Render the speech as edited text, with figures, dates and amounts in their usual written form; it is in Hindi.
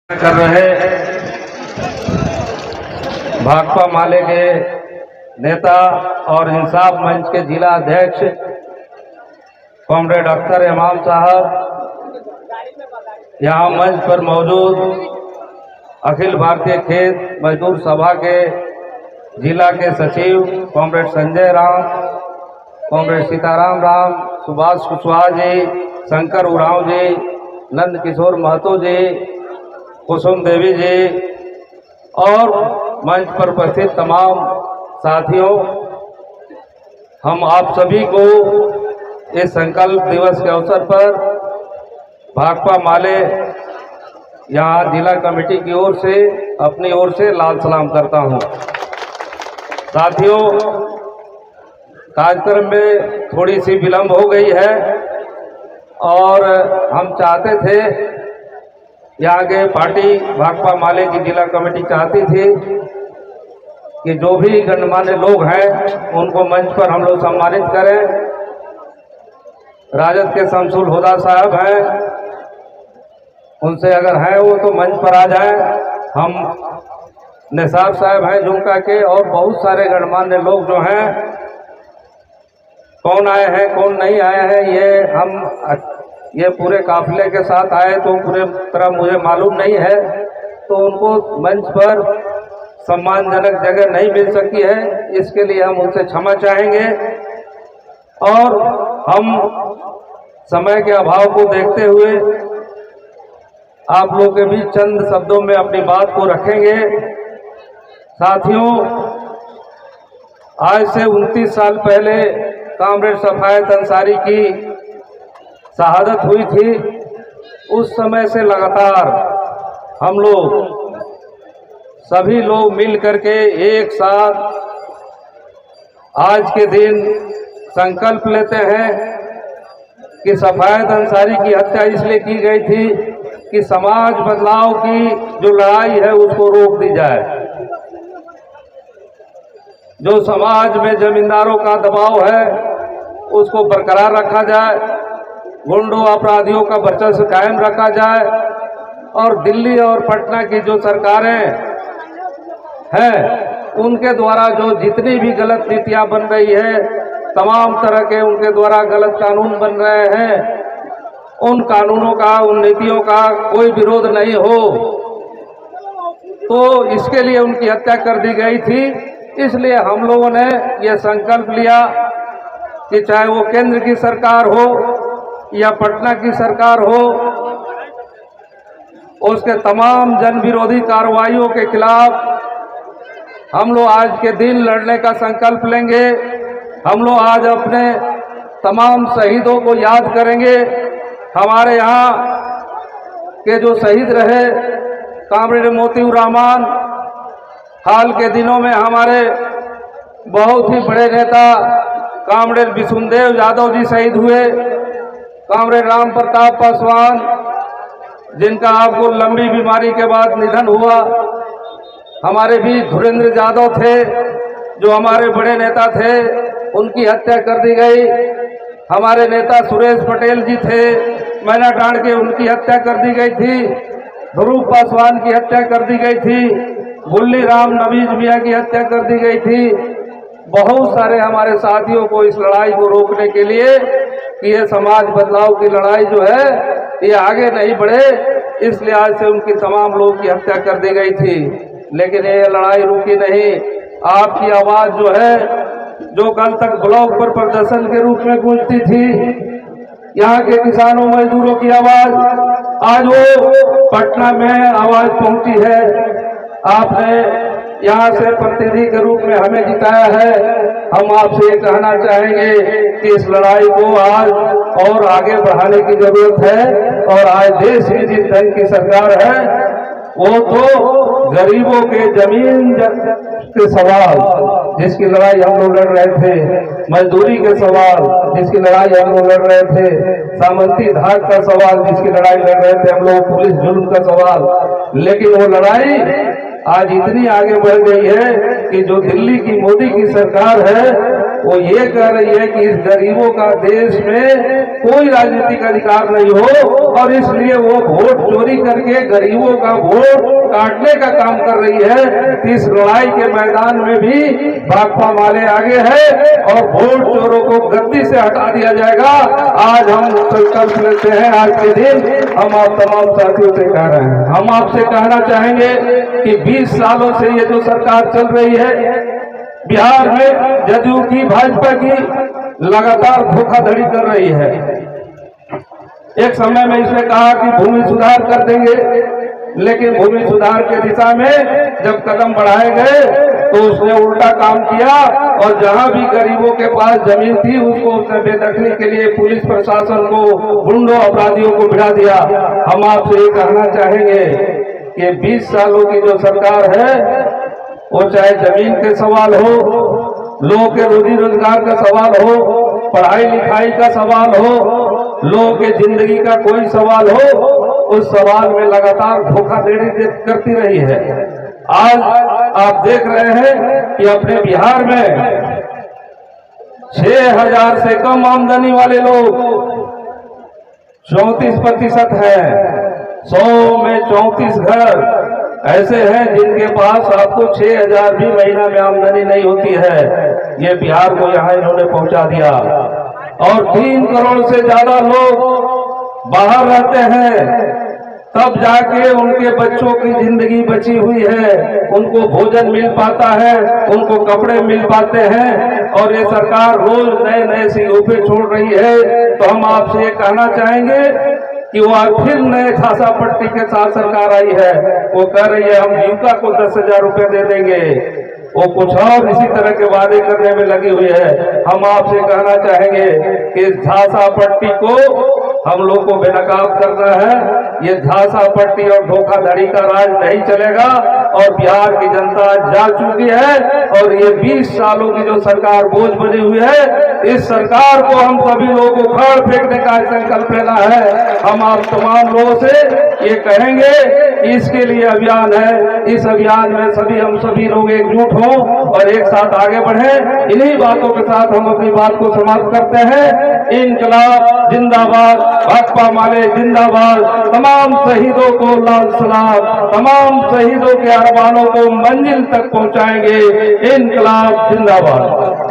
कर रहे भाकपा माले के नेता और इंसाफ मंच के जिला अध्यक्ष कॉमरेड अख्तर इमाम साहब, यहाँ मंच पर मौजूद अखिल भारतीय खेत मजदूर सभा के जिला के सचिव कॉमरेड संजय राम, कॉमरेड सीताराम राम, सुभाष कुशवाहा जी, शंकर उरांव जी, नंद किशोर महतो जी, कुसुम देवी जी और मंच पर उपस्थित तमाम साथियों, हम आप सभी को इस संकल्प दिवस के अवसर पर भाकपा माले यहाँ जिला कमेटी की ओर से अपनी ओर से लाल सलाम करता हूँ। साथियों, कार्यक्रम में थोड़ी सी विलंब हो गई है और हम चाहते थे, यहाँ के पार्टी भाकपा माले की जिला कमेटी चाहती थी कि जो भी गणमान्य लोग हैं उनको मंच पर हम लोग सम्मानित करें। राजद के शमसुल हुदा साहब हैं, उनसे अगर हैं वो तो मंच पर आ जाएं। हम निसार साहब हैं झुमका के, और बहुत सारे गणमान्य लोग जो हैं, कौन आए हैं कौन नहीं आए हैं ये पूरे काफिले के साथ आए तो पूरे तरह मुझे मालूम नहीं है, तो उनको मंच पर सम्मानजनक जगह नहीं मिल सकी है, इसके लिए हम उनसे क्षमा चाहेंगे। और हम समय के अभाव को देखते हुए आप लोगों के बीच चंद शब्दों में अपनी बात को रखेंगे। साथियों, आज से 29 साल पहले कॉमरेड सफायत अंसारी की शहादत हुई थी। उस समय से लगातार हम लोग सभी लोग मिल करके एक साथ आज के दिन संकल्प लेते हैं कि सफायत अंसारी की हत्या इसलिए की गई थी कि समाज बदलाव की जो लड़ाई है उसको रोक दी जाए। जो समाज में जमींदारों का दबाव है उसको बरकरार रखा जाए, गुंडों अपराधियों का वर्चस्व कायम रखा जाए, और दिल्ली और पटना की जो सरकारें हैं उनके द्वारा जो जितनी भी गलत नीतियां बन रही है, तमाम तरह के उनके द्वारा गलत कानून बन रहे हैं, उन कानूनों का, उन नीतियों का कोई विरोध नहीं हो, तो इसके लिए उनकी हत्या कर दी गई थी। इसलिए हम लोगों ने यह संकल्प लिया कि चाहे वो केंद्र की सरकार हो या पटना की सरकार हो, उसके तमाम जन विरोधी कार्रवाइयों के खिलाफ हम लोग आज के दिन लड़ने का संकल्प लेंगे। हम लोग आज अपने तमाम शहीदों को याद करेंगे। हमारे यहाँ के जो शहीद रहे कॉमरेड मोतीउर रहमान, हाल के दिनों में हमारे बहुत ही बड़े नेता कॉमरेड विष्णुदेव यादव जी शहीद हुए, कॉमरेड राम प्रताप पासवान जिनका आपको लंबी बीमारी के बाद निधन हुआ, हमारे भी धुरेंद्र यादव थे जो हमारे बड़े नेता थे, उनकी हत्या कर दी गई। हमारे नेता सुरेश पटेल जी थे मैनाटांड के, उनकी हत्या कर दी गई थी। ध्रुव पासवान की हत्या कर दी गई थी। बुल्ली राम नवीज मियाँ की हत्या कर दी गई थी। बहुत सारे हमारे साथियों को इस लड़ाई को रोकने के लिए कि ये समाज बदलाव की लड़ाई जो है ये आगे नहीं बढ़े, इसलिए आज से उनकी तमाम लोगों की हत्या कर दी गई थी। लेकिन ये लड़ाई रुकी नहीं। आपकी आवाज जो है, जो कल तक ब्लॉक पर प्रदर्शन के रूप में गूंजती थी, यहाँ के किसानों मजदूरों की आवाज, आज वो पटना में आवाज पहुंची है। आपने यहाँ से प्रतिनिधि के रूप में हमें जिताया है। हम आपसे ये कहना चाहेंगे कि इस लड़ाई को आज और आगे बढ़ाने की जरूरत है। और आज देश में जिस ढंग की सरकार है वो तो गरीबों के जमीन के सवाल जिसकी लड़ाई हम लोग लड़ रहे थे, मजदूरी के सवाल जिसकी लड़ाई हम लोग लड़ रहे थे, सामंती धाक का सवाल जिसकी लड़ाई लड़ रहे थे हम लोग, पुलिस जुल्म का सवाल, लेकिन वो लड़ाई आज इतनी आगे बढ़ गई है कि जो दिल्ली की मोदी की सरकार है वो ये कह रही है कि इस गरीबों का देश में कोई राजनीतिक अधिकार नहीं हो और इसलिए वो वोट चोरी करके गरीबों का वोट काटने का काम कर रही है। इस लड़ाई के मैदान में भी भाकपा माले आगे है और वोट चोरों को गद्दी से हटा दिया जाएगा। आज हम संकल्प लेते हैं, आज के दिन हम आप तमाम साथियों से कह रहे हैं, हम आपसे कहना चाहेंगे कि 20 सालों से ये जो सरकार चल रही है बिहार में, जदयू की भाजपा की लगातार धोखाधड़ी कर रही है। एक समय में इसने कहा कि भूमि सुधार कर देंगे, लेकिन भूमि सुधार के दिशा में जब कदम बढ़ाए गए तो उसने उल्टा काम किया और जहां भी गरीबों के पास जमीन थी उसको उसने बेदखली के लिए पुलिस प्रशासन को, गुंडों अपराधियों को भिड़ा दिया। हम आपसे ये कहना चाहेंगे कि 20 सालों की जो सरकार है वो चाहे जमीन के सवाल हो, लोगों के रोजी रोजगार का सवाल हो, पढ़ाई लिखाई का सवाल हो, लोगों के जिंदगी का कोई सवाल हो, उस सवाल में लगातार धोखाधड़ी करती रही है। आज आप देख रहे हैं कि अपने बिहार में 6,000 से कम आमदनी वाले लोग 34% है। 100 में 34 घर ऐसे हैं जिनके पास आपको 6,000 भी महीना में आमदनी नहीं होती है। ये बिहार को यहाँ इन्होंने पहुंचा दिया और 3 करोड़ से ज्यादा लोग बाहर रहते हैं, तब जाके उनके बच्चों की जिंदगी बची हुई है, उनको भोजन मिल पाता है, उनको कपड़े मिल पाते हैं और ये सरकार रोज नए नए सिलोपे छोड़ रही है। तो हम आपसे ये कहना चाहेंगे कि वो फिर नए खासा पट्टी के साथ सरकार आई है, वो कह रही है हम जीविका को 10,000 रुपए दे देंगे, वो कुछ और इसी तरह के वादे करने में लगी हुई है। हम आपसे कहना चाहेंगे कि इस झांसा पट्टी को हम लोग को बेनकाब करना है। ये झांसा पट्टी और धोखाधड़ी का राज नहीं चलेगा और बिहार की जनता जा चुकी है और ये 20 सालों की जो सरकार बोझ बनी हुई है, इस सरकार को हम सभी लोगों को उखाड़ फेंकने का संकल्प लेना है। हम आप तमाम लोगों से ये कहेंगे कि इसके लिए अभियान है, इस अभियान में हम सभी लोग एकजुट हों और एक साथ आगे बढ़ें। इन्हीं बातों के साथ हम अपनी बात को समाप्त करते हैं। इनकलाब जिंदाबाद, भाकपा माले जिंदाबाद, तमाम शहीदों को लाल सलाम, तमाम शहीदों के अरमानों को मंजिल तक पहुंचाएंगे। इनकलाब जिंदाबाद।